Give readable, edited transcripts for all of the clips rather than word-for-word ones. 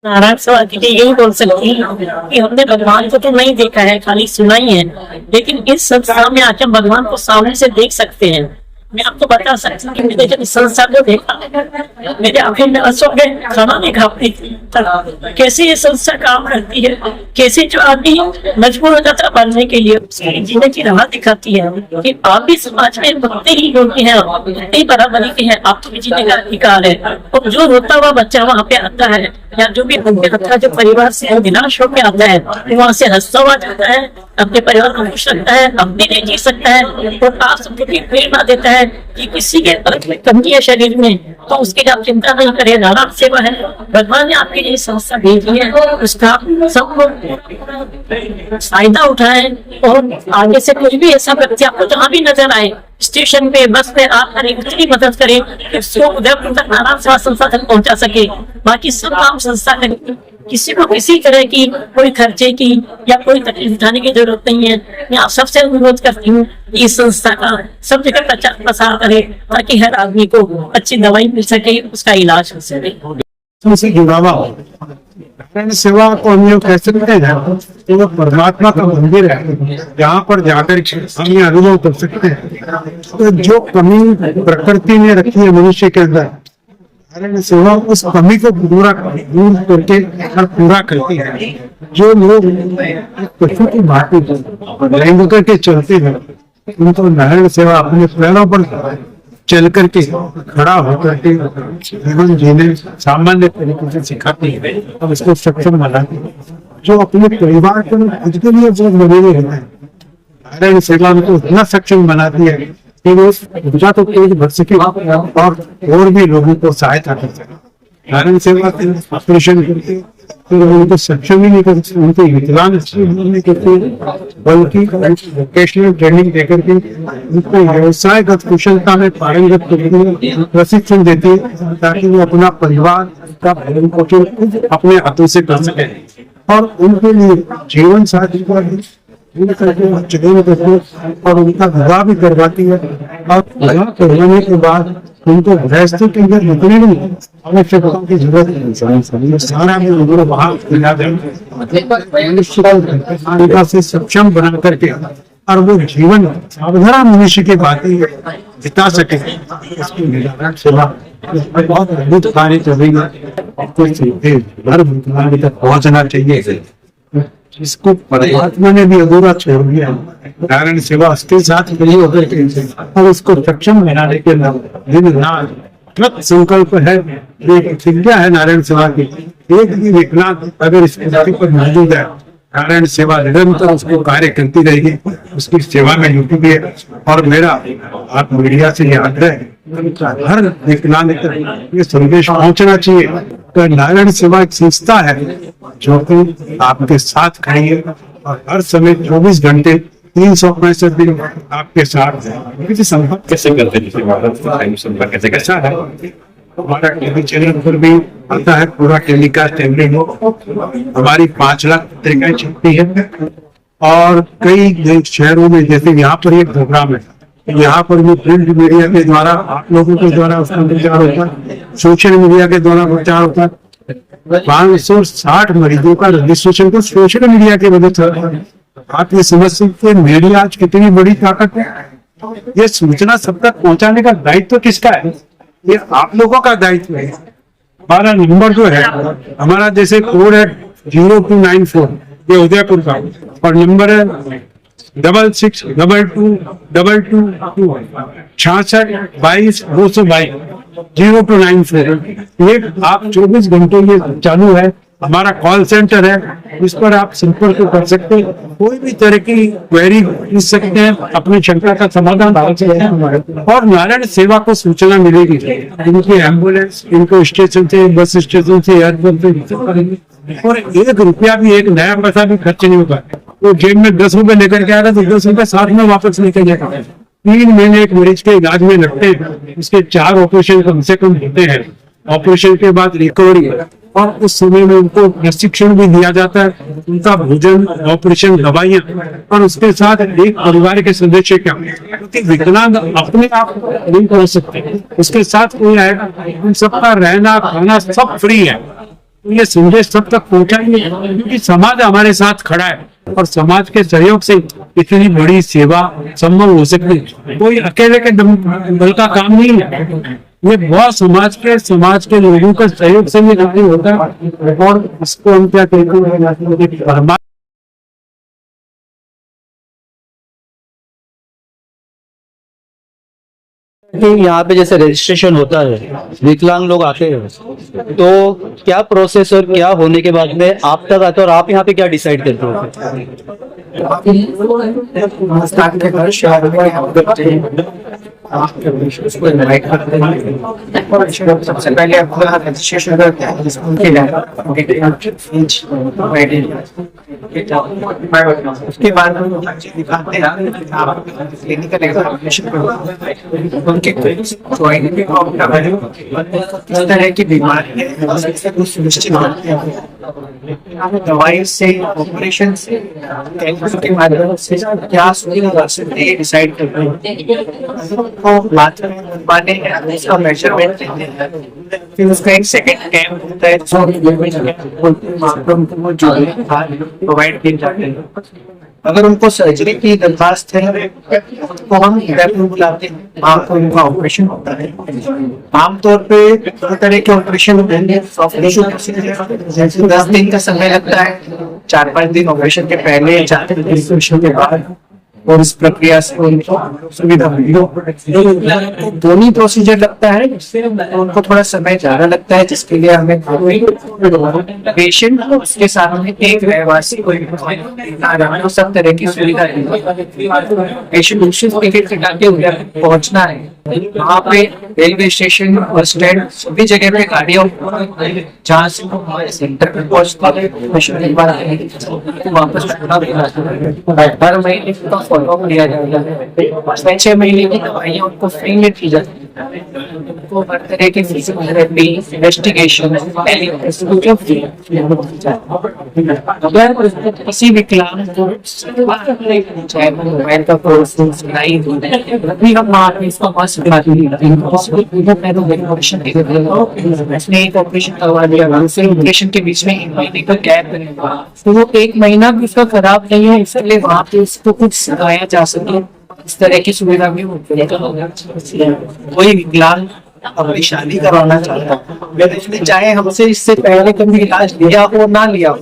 नारायण सेवा के लिए यही बोल सकती हूँ कि हमने भगवान को तो नहीं देखा है, खाली सुना ही है, लेकिन इस संस्था में आके भगवान को सामने से देख सकते हैं। मैं आपको बता सकती हूँ कि मैंने जब इस संस्था को देखा, मेरे आंखें में आंसू आ गए, खाना नहीं खा पाई थी। कैसे ये संस्था काम करती है, कैसे जो आदमी मजबूर हो जाता है बनने के लिए, उसकी जीने की राह दिखाती है कि आप भी समाज में बनते ही योग्य हैं, इतनी बराबरी के हैं, आपको भी जीने का अधिकार है। और जो रोता हुआ बच्चा वहाँ पे आता है, या जो भी आता है, जो परिवार से निराश होकर आता है, वहाँ से हंसता हुआ जाता है, अपने परिवार को खुश रखता है, अपने लिए जी सकता है, और आप सबको भी प्रेरणा देता है कि किसी के अंदर में कमी है शरीर में, तो उसके लिए आप चिंता नहीं करें, नारायण सेवा है। भगवान ने आपके लिए संस्था भेजी है, उसका सबको फायदा उठाए, और आगे से कोई भी ऐसा व्यक्ति आपको जहाँ भी नजर आए, स्टेशन पे, बस पे, आप करें उतनी मदद करें कि उसको उदयपुर तक नारायण सेवा संस्था तक पहुंचा सके। बाकी सब काम संस्था करें, किसी को किसी तरह की कोई खर्चे की या कोई तकलीफ उठाने की जरूरत नहीं है। मैं आप सबसे अनुरोध करती हूँ कि इस संस्था का सब जगह प्रचार प्रसार करें, ताकि हर आदमी को अच्छी दवाई मिल सके, उसका इलाज हो सके। तुमसे जुड़ावा हो, नारायण सेवा को हम लोग कह सकते हैं कि वो परमात्मा का मंदिर है, जहाँ पर जाकर हम ये अनुभव कर सकते हैं। तो जो कमी प्रकृति ने रखी है मनुष्य के अंदर, नारायण सेवा उस कमी को दूर करके और पूरा करती है। जो लोग पशु की भांति लैंग करके चलते हैं, उनको नारायण सेवा अपने पैरों पर चल करके, खड़ा होकर के जीवन जीने सामान्य तरीके से सिखाती है और उसको सक्षम बनाती है। जो अपने परिवार को खुद के लिए बहुत बने रहते हैं, नारायण सेवा उनको इतना सक्षम बनाती है कि वो पूजा तो तेज भर सके और भी लोगों को सहायता कर सके। नारायण सेवा के ऑपरेशन करके फिर उनको सक्षम ही नहीं करते, उनको विकलांग नहीं करते, बल्कि वोकेशनल ट्रेनिंग देकर के उनको व्यवसायगत कुशलता में पारंगत करके प्रशिक्षण देते हैं, ताकि वो अपना परिवार का भरण पोषण अपने हाथों से कर सके। और उनके लिए जीवन साथी का और उनका विवाह भी करवाती है, और विवाह करवाने के बाद उनको गृहस्थी के अंदर निकलने की आवश्यकता की जरूरत नहीं, सारा वहाँ से सक्षम बना करके और वो जीवन साधारण मनुष्य की बातें बिता सके। इसकी नारायण सेवा बहुत अद्भुत कार्य कर रही है, हर तक पहुँचना चाहिए, जिसको परमात्मा ने भी अधूरा छोड़ दिया। नारायण सेवा उसके साथ खड़ी होकर के और उसको सक्षम बनाने के दिन रात कृत संकल्प है, एक प्रतिज्ञा है नारायण सेवा की। एक भी विकलांग अगर इस पृथ्वी पर मौजूद है, नारायण सेवा निरंतर उसको कार्य करती रहेगी, उसकी सेवा में जुटी है। और मेरा आप मीडिया से याद है, हर विकलांग तक ये संदेश पहुंचना चाहिए कि नारायण सेवा एक संस्था है जो कि आपके साथ खड़ी है और हर समय 24 घंटे 365 दिन आपके साथ है। संपर्क कैसे करते हैं, संपर्क कैसे कैसा है, हमारा टीवी चैनल पर भी आता है, पूरा टेलीकास्ट एवरी हमारी 5 लाख पत्रिकाएं छपती है। और कई शहरों में, जैसे यहाँ पर एक प्रोग्राम है, यहाँ पर भी प्रिंट मीडिया के द्वारा आप लोगों के द्वारा उसका प्रचार होता है, सोशल मीडिया के द्वारा प्रचार होता है। 560 मरीजों का रजिस्ट्रेशन तो सोशल मीडिया के वजह से। आप ये समझ सकते हैं मीडिया आज कितनी बड़ी ताकत है। ये सूचना सब तक पहुंचाने का दायित्व किसका है? ये आप लोगों का दायित्व है। हमारा नंबर जो है, हमारा जैसे कोड है 0294, ये उदयपुर का, और नंबर है 662222 662222 0294। एक आप 24 घंटे ये चालू है, हमारा कॉल सेंटर है, इस पर आप संपर्क कर सकते हैं, कोई भी तरह की क्वेरी पूछ सकते हैं, अपनी शंका का समाधान डाल सकते हैं। और नारायण सेवा को सूचना मिलेगी, इनकी एम्बुलेंस इनको स्टेशन से, बस स्टेशन से, एयरपोर्ट से, और 1 रुपया भी, एक नया पैसा भी खर्च नहीं होगा। तो जेब में 10 रुपए लेकर के आएगा तो 10 रुपए साथ में वापस लेकर जाएगा। 3 महीने एक मरीज के इलाज में लगते हैं, उसके 4 ऑपरेशन कम से कम होते हैं। ऑपरेशन के बाद रिकवरी, और उस समय में उनको प्रशिक्षण भी दिया जाता है, उनका भोजन, ऑपरेशन, दवाइयाँ, और उसके साथ एक परिवार के सदस्य क्या, क्योंकि विकलांग अपने आप नहीं कर सकते, उसके साथ कोई आएगा, उन सबका रहना खाना सब फ्री है। ये संदेश सब तक पहुंचाएंगे, क्योंकि समाज हमारे साथ खड़ा है और समाज के सहयोग से इतनी बड़ी सेवा संभव हो सकती है। कोई अकेले के बल का काम नहीं है, ये बहुत समाज के लोगों के सहयोग से भी नहीं होता है। और इसको हम क्या कहते हैं, कि यहाँ पे जैसे रजिस्ट्रेशन होता है, विकलांग लोग आते हैं, तो क्या प्रोसेस और क्या होने के बाद में आप तक आते हो और आप यहाँ पे क्या डिसाइड करते हो? उसको इनवाइट करते हैं। सबसे पहले आपको रजिस्ट्रेशन करते हैं, उसके बाद हम दिखाते हैं क्लिनिकल एग्जामिनेशन उनके इस तरह की बीमारी है सुनिश्चित करते हैं। दवाई से, ऑपरेशन से, के माध्यम से क्या सुविधा डिसाइड करते हैं। बात माने उसका मेजरमेंट लेते हैं, फिर उसका एक सेकंड कैंप होता है जो प्रोवाइड किए जाते हैं। अगर उनको सर्जरी की दरखास्त है तो हम बुलाते हैं, वहाँ पर उनका ऑपरेशन होता है। आमतौर पे दो तरह के ऑपरेशन होते हैं, जैसे 10 दिन का समय लगता है, 4-5 दिन ऑपरेशन के पहले, 4 दिन ऑपरेशन के बाद, और इस प्रक्रिया से उनको सुविधा मिली। दोनों प्रोसीजर लगता है, उनको थोड़ा समय ज्यादा लगता है, जिसके लिए हमें पेशेंट उसके साथ में एक रहवासी को सब तरह की सुविधा पेशेंट टिकट कटा के उधर पहुंचना है। वहाँ पे रेलवे स्टेशन, बस स्टैंड, सभी जगह पे गाड़ियाँ जहाँ से हमारे सेंटर पे पहुंचते हैं वापस हर महीने का फॉलोअप लिया जाता है। 6 महीने की दवाइयाँ उनको फ्री में दी जाती है। उनको हर तरह की फिजियोथेरेपी, इन्वेस्टिगेशन, अगर किसी विकलांग को चाहे मोबाइल का कोर्स नहीं, हम वहाँ पे इसका ऑपरेशन करवा दिया, ऑपरेशन के बीच में 1 महीने का गैप रहेगा, तो वो 1 महीना भी उसका खराब नहीं है, इसलिए वहाँ पे उसको कुछ सिखाया जा सके, इस तरह की सुविधा भी कोई विकलांग अपनी शादी करवाना चाहता है, चाहे हमसे इससे पहले कभी इलाज लिया हो ना लिया हो,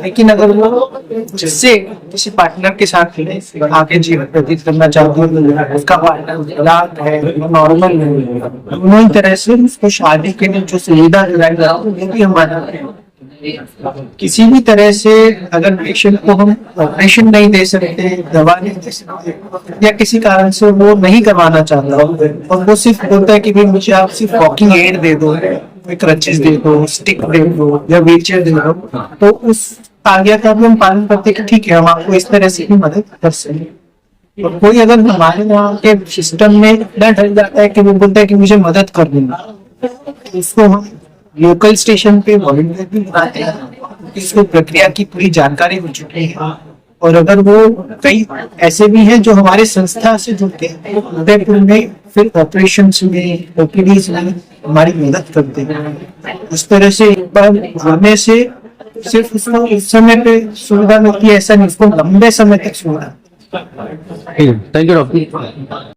लेकिन अगर वो जिससे किसी पार्टनर के साथ आगे जीवन व्यतीत करना चाहते हैं, उसका पार्टनर है, नॉर्मल है, दोनों ही तरह से उसको शादी के लिए जो सुविधा दिलाई जा रही है वो भी हमारा किसी भी तरह से अगर पेशेंट को हम ऑपरेशन नहीं दे सकते, दवा नहीं दे सकते, या किसी कारण से वो नहीं करवाना चाहता और वो सिर्फ बोलता है कि भाई मुझे आप सिर्फ वॉकिंग एड दे दो, क्रचेस दे दो, स्टिक दे दो या व्हीलचेयर दे दो, तो उस आज्ञा का हम पालन करते कि ठीक है, हम आपको इस तरह से भी मदद कर सकें। और कोई अगर हमारे वहाँ के सिस्टम में इतना डर जाता है कि वो बोलता है कि मुझे मदद कर देना, इसको हम लोकल स्टेशन पे वॉलंटियर भी बुलाते हैं, इसको प्रक्रिया की पूरी जानकारी हो चुकी है। और अगर वो कई ऐसे भी हैं जो हमारे संस्था से जुड़ते हैं, उदयपुर में फिर ऑपरेशन में, ओपीडीज में हमारी मदद करते हैं। उस तरह से एक बार आने से सिर्फ उसको इस समय पे सुविधा मिलती है, ऐसा नहीं, उसको लंबे समय तक सुविधा। Thank you doctor.